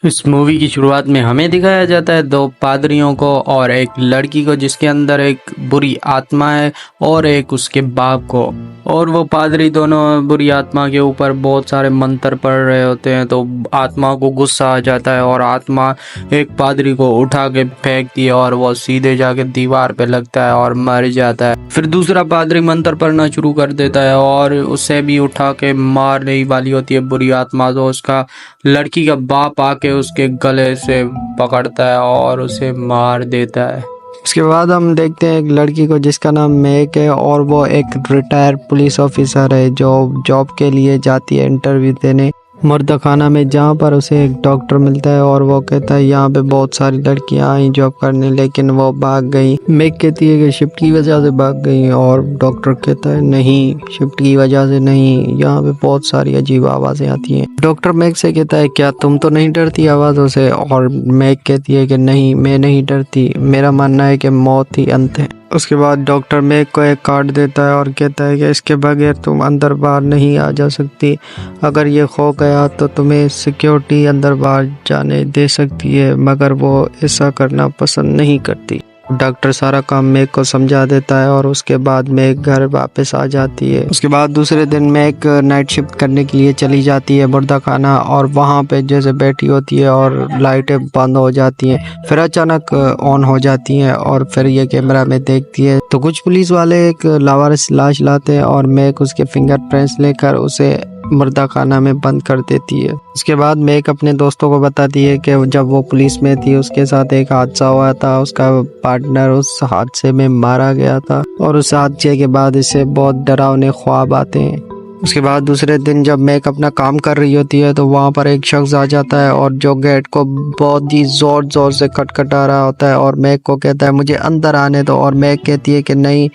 इस मूवी की शुरुआत में हमें दिखाया जाता है दो पादरियों को और एक लड़की को जिसके अंदर एक बुरी आत्मा है और एक उसके बाप को। और वो पादरी दोनों बुरी आत्मा के ऊपर बहुत सारे मंत्र पढ़ रहे होते हैं, तो आत्मा को गुस्सा आ जाता है और आत्मा एक पादरी को उठा के फेंकती है और वो सीधे जाके दीवार पे लगता है और मर जाता है। फिर दूसरा पादरी मंत्र पढ़ना शुरू कर देता है और उसे भी उठा के मारने ही वाली होती है बुरी आत्मा, तो उसका लड़की का बाप आके उसके गले से पकड़ता है और उसे मार देता है। उसके बाद हम देखते हैं एक लड़की को जिसका नाम मेक है और वो एक रिटायर पुलिस ऑफिसर है जो जॉब के लिए जाती है इंटरव्यू देने मुर्दा खाना में, जहाँ पर उसे एक डॉक्टर मिलता है और वो कहता है यहाँ पे बहुत सारी लड़कियां आई जॉब करने लेकिन वो भाग गई। मेक कहती है कि शिफ्ट की वजह से भाग गई और डॉक्टर कहता है नहीं, शिफ्ट की वजह से नहीं, यहाँ पे बहुत सारी अजीब आवाज़ें आती हैं। डॉक्टर मेक से कहता है क्या तुम तो नहीं डरती आवाज़ों से, और मेक कहती है कि नहीं मैं नहीं डरती, मेरा मानना है कि मौत ही अंत है। उसके बाद डॉक्टर मेक को एक कार्ड देता है और कहता है कि इसके बगैर तुम अंदर बाहर नहीं आ जा सकती, अगर ये खो गया तो तुम्हें सिक्योरिटी अंदर बाहर जाने दे सकती है, मगर वो ऐसा करना पसंद नहीं करती। डॉक्टर सारा काम मेक को समझा देता है और उसके बाद मेक घर वापस आ जाती है। उसके बाद दूसरे दिन मेक नाइट शिफ्ट करने के लिए चली जाती है मुर्दा खाना और वहाँ पे जैसे बैठी होती है और लाइटें बंद हो जाती हैं, फिर अचानक ऑन हो जाती हैं और फिर ये कैमरा में देखती है तो कुछ पुलिस वाले एक लावारिस लाश लाते हैं और मेक उसके फिंगरप्रिंट्स लेकर उसे मुर्दा खाना में बंद कर देती है। उसके बाद मेक अपने दोस्तों को बताती है कि जब वो पुलिस में थी उसके साथ एक हादसा हुआ था, उसका पार्टनर उस हादसे में मारा गया था और उस हादसे के बाद इसे बहुत डरावने ख्वाब आते हैं। उसके बाद दूसरे दिन जब मेक अपना काम कर रही होती है तो वहाँ पर एक शख्स आ जाता है और जो गेट को बहुत ही जोर जोर से खटखटा रहा होता है और मेक को कहता है मुझे अंदर आने दो, और मेक कहती है कि नहीं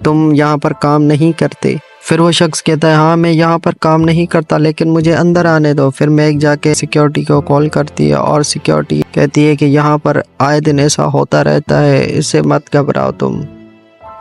तुम यहाँ पर काम नहीं करते। फिर वो शख्स कहता है हाँ मैं यहाँ पर काम नहीं करता लेकिन मुझे अंदर आने दो। फिर मेक जाके सिक्योरिटी को कॉल करती है और सिक्योरिटी कहती है कि यहाँ पर आए दिन ऐसा होता रहता है, इससे मत घबराओ तुम।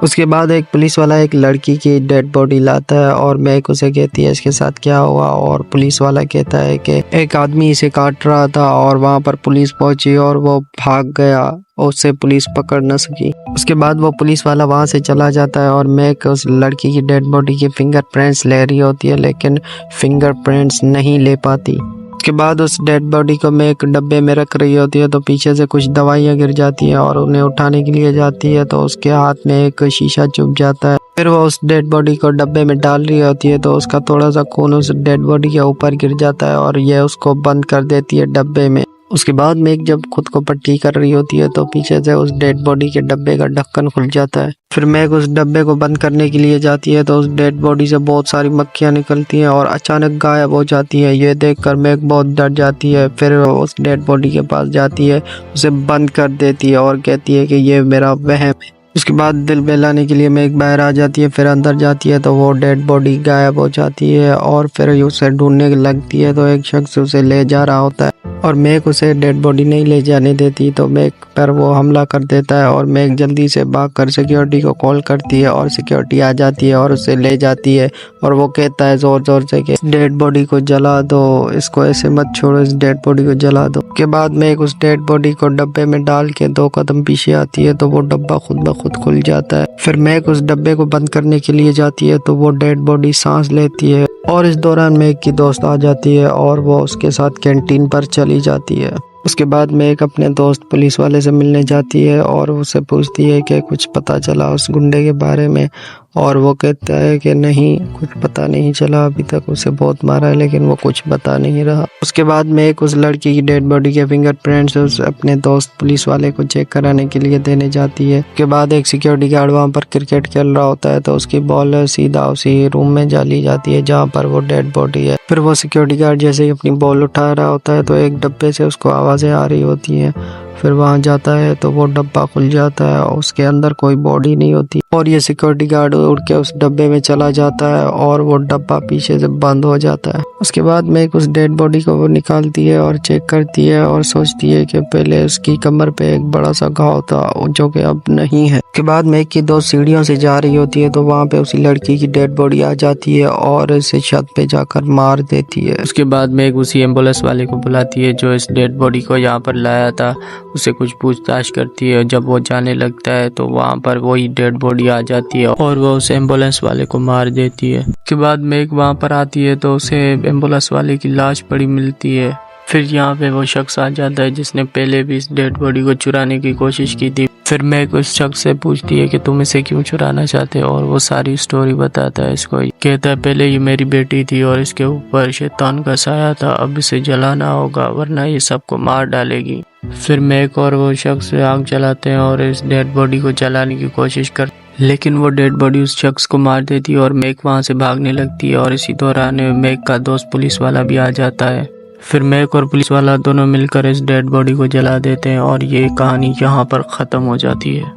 उसके बाद एक पुलिस वाला एक लड़की की डेड बॉडी लाता है और मेक उसे कहती है इसके साथ क्या हुआ, और पुलिस वाला कहता है कि एक आदमी इसे काट रहा था और वहाँ पर पुलिस पहुंची और वो भाग गया, उससे पुलिस पकड़ न सकी। उसके बाद वो पुलिस वाला वहाँ से चला जाता है और मेक उस लड़की की डेड बॉडी के फिंगरप्रिंट्स ले रही होती है लेकिन फिंगरप्रिंट्स नहीं ले पाती। उसके बाद उस डेड बॉडी को मेक डब्बे में रख रही होती है तो पीछे से कुछ दवाइयाँ गिर जाती हैं और उन्हें उठाने के लिए जाती है तो उसके हाथ में एक शीशा चुभ जाता है। फिर वो उस डेड बॉडी को डब्बे में डाल रही होती है तो उसका थोड़ा सा खून उस डेड बॉडी के ऊपर गिर जाता है और यह उसको बंद कर देती है डब्बे में। उसके बाद मेक जब खुद को पट्टी कर रही होती है तो पीछे से उस डेड बॉडी के डब्बे का ढक्कन खुल जाता है। फिर मेक उस डब्बे को बंद करने के लिए जाती है तो उस डेड बॉडी से बहुत सारी मक्खियां निकलती हैं और अचानक गायब हो जाती है। ये देखकर मेक बहुत डर जाती है। फिर उस डेड बॉडी के पास जाती है, उसे बंद कर देती है और कहती है कि ये मेरा वहम है। उसके बाद दिल बहलाने के लिए मेक बाहर आ जाती है, फिर अंदर जाती है तो वो डेड बॉडी गायब हो जाती है और फिर उसे ढूंढने लगती है तो एक शख्स उसे ले जा रहा होता है और मेक उसे डेड बॉडी नहीं ले जाने देती तो मेक पर वो हमला कर देता है और मेक जल्दी से भागकर सिक्योरिटी को कॉल करती है और सिक्योरिटी आ जाती है और उसे ले जाती है और वो कहता है जोर जोर से कि डेड बॉडी को जला दो, इसको ऐसे मत छोड़ो, इस डेड बॉडी को जला दो। के बाद मेक उस डेड बॉडी को डब्बे में डाल के 2 कदम पीछे आती है तो वो डब्बा खुद ब खुद खुल जाता है। फिर मेक उस डब्बे को बंद करने के लिए जाती है तो वो डेड बॉडी सांस लेती है और इस दौरान मेक की दोस्त आ जाती है और वो उसके साथ कैंटीन पर चली जाती है। उसके बाद मेक अपने दोस्त पुलिस वाले से मिलने जाती है और उसे पूछती है कि कुछ पता चला उस गुंडे के बारे में, और वो कहता है कि नहीं कुछ पता नहीं चला, अभी तक उसे बहुत मारा है लेकिन वो कुछ बता नहीं रहा। उसके बाद मेक उस लड़की की डेड बॉडी के फिंगरप्रिंट्स उस अपने दोस्त पुलिस वाले को चेक कराने के लिए देने जाती है। उसके बाद एक सिक्योरिटी गार्ड वहाँ पर क्रिकेट खेल रहा होता है तो उसकी बॉल सीधा उसी रूम में डाली जाती है जहाँ पर वो डेड बॉडी है। फिर वो सिक्योरिटी गार्ड जैसे ही अपनी बॉल उठा रहा होता है तो एक डब्बे से उसको आवाज़ें आ रही होती हैं। फिर वहाँ जाता है तो वो डब्बा खुल जाता है और उसके अंदर कोई बॉडी नहीं होती और ये सिक्योरिटी गार्ड उड़ के उस डब्बे में चला जाता है और वो डब्बा पीछे से बंद हो जाता है। उसके बाद मैक उस डेड बॉडी को वो निकालती है और चेक करती है और सोचती है कि पहले उसकी कमर पे एक बड़ा सा घाव था जो कि अब नहीं है। उसके बाद मैक की दोस्त सीढ़ियों से जा रही होती है तो वहाँ पे उसी लड़की की डेड बॉडी आ जाती है और इसे छत पे जाकर मार देती है। उसके बाद मैक उसी एम्बुलेंस वाले को बुलाती है जो इस डेड बॉडी को यहाँ पर लाया था, उसे कुछ पूछताछ करती है। जब वो जाने लगता है तो वहाँ पर वही डेड बॉडी आ जाती है और वो उस एम्बुलेंस वाले को मार देती है। उसके बाद मैक वहाँ पर आती है तो उसे एम्बुलेंस वाले की लाश पड़ी मिलती है। फिर यहाँ पे वो शख्स आ जाता है जिसने पहले भी इस डेड बॉडी को चुराने की कोशिश की थी। फिर मैक उस शख्स से पूछती है कि तुम इसे क्यों चुराना चाहते हो और वो सारी स्टोरी बताता है इसको। कहता है पहले ये मेरी बेटी थी और इसके ऊपर शैतान का साया था, अब इसे जलाना होगा वरना ये सबको मार डालेगी। फिर मैक और वो शख्स आग जलाते हैं और इस डेड बॉडी को जलाने की कोशिश करते, लेकिन वो डेड बॉडी उस शख्स को मार देती है और मैक वहाँ से भागने लगती है। और इसी दौरान मैक का दोस्त पुलिस वाला भी आ जाता है। फिर मैक और पुलिस वाला दोनों मिलकर इस डेड बॉडी को जला देते हैं और ये कहानी यहाँ पर ख़त्म हो जाती है।